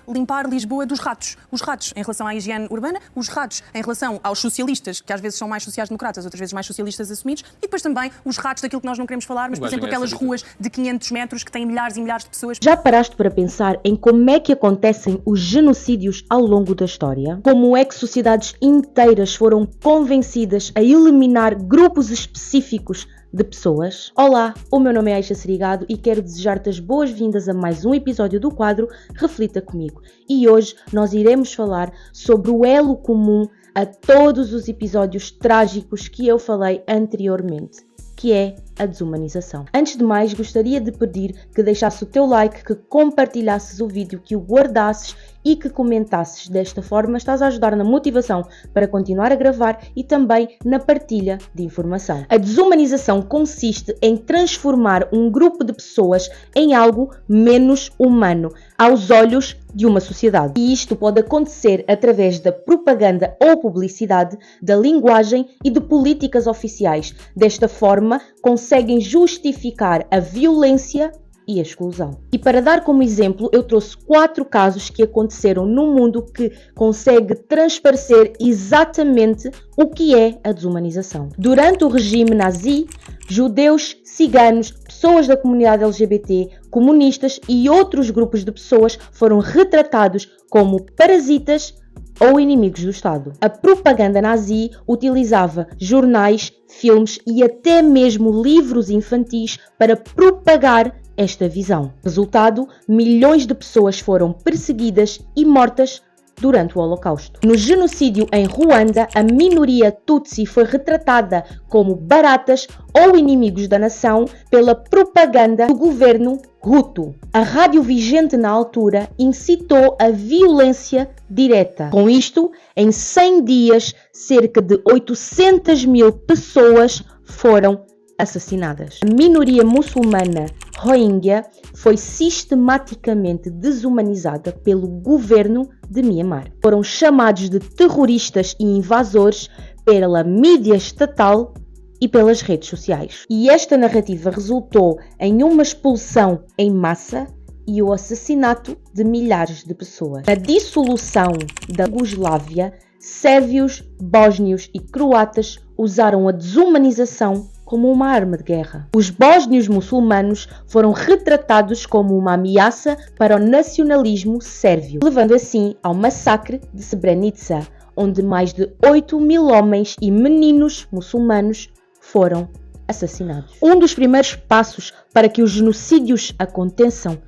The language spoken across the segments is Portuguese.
limpar Lisboa dos ratos. Os ratos em relação à higiene urbana, os ratos em relação aos socialistas, que às vezes são mais sociais-democratas, outras vezes mais socialistas assumidos, e depois também os ratos daquilo que nós não queremos falar, mas, por exemplo, aquelas ruas de 500 metros que têm milhares e milhares de pessoas. Já paraste para pensar em como é que acontecem os genocídios ao longo da história? Como é que sociedades inteiras foram convencidas a eliminar grupos específicos de pessoas? Olá, o meu nome é Aisha Serigado e quero desejar-te as boas-vindas a mais um episódio do quadro Reflita Comigo. E hoje nós iremos falar sobre o elo comum a todos os episódios trágicos que eu falei anteriormente, que é a desumanização. Antes de mais, gostaria de pedir que deixasses o teu like, que compartilhasses o vídeo, que o guardasses e que comentasses. Desta forma estás a ajudar na motivação para continuar a gravar e também na partilha de informação. A desumanização consiste em transformar um grupo de pessoas em algo menos humano aos olhos de uma sociedade. E isto pode acontecer através da propaganda ou publicidade, da linguagem e de políticas oficiais. Desta forma, conseguem justificar a violência e a exclusão. E para dar como exemplo, eu trouxe 4 casos que aconteceram no mundo que consegue transparecer exatamente o que é a desumanização. Durante o regime nazi, judeus, ciganos, pessoas da comunidade LGBT, comunistas e outros grupos de pessoas foram retratados como parasitas ou inimigos do Estado. A propaganda nazi utilizava jornais, filmes e até mesmo livros infantis para propagar esta visão. Resultado, milhões de pessoas foram perseguidas e mortas durante o Holocausto. No genocídio em Ruanda, a minoria Tutsi foi retratada como baratas ou inimigos da nação pela propaganda do governo Hutu. A rádio vigente na altura incitou a violência direta. Com isto, em 100 dias, cerca de 800 mil pessoas foram assassinadas. A minoria muçulmana Rohingya foi sistematicamente desumanizada pelo governo de Myanmar. Foram chamados de terroristas e invasores pela mídia estatal e pelas redes sociais. E esta narrativa resultou em uma expulsão em massa e o assassinato de milhares de pessoas. Na dissolução da Iugoslávia, sérvios, bósnios e croatas usaram a desumanização como uma arma de guerra. Os bósnios muçulmanos foram retratados como uma ameaça para o nacionalismo sérvio, levando assim ao massacre de Srebrenica, onde mais de 8 mil homens e meninos muçulmanos foram assassinados. Um dos primeiros passos para que os genocídios aconteçam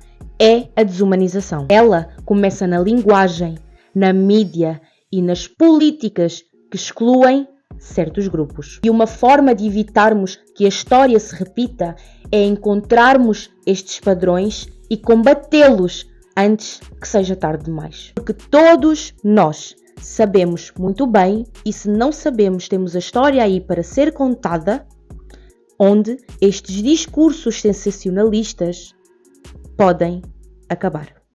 é a desumanização. Ela começa na linguagem, na mídia e nas políticas que excluem certos grupos. E uma forma de evitarmos que a história se repita é encontrarmos estes padrões e combatê-los antes que seja tarde demais. Porque todos nós sabemos muito bem, e se não sabemos, temos a história aí para ser contada, onde estes discursos sensacionalistas podem acabar.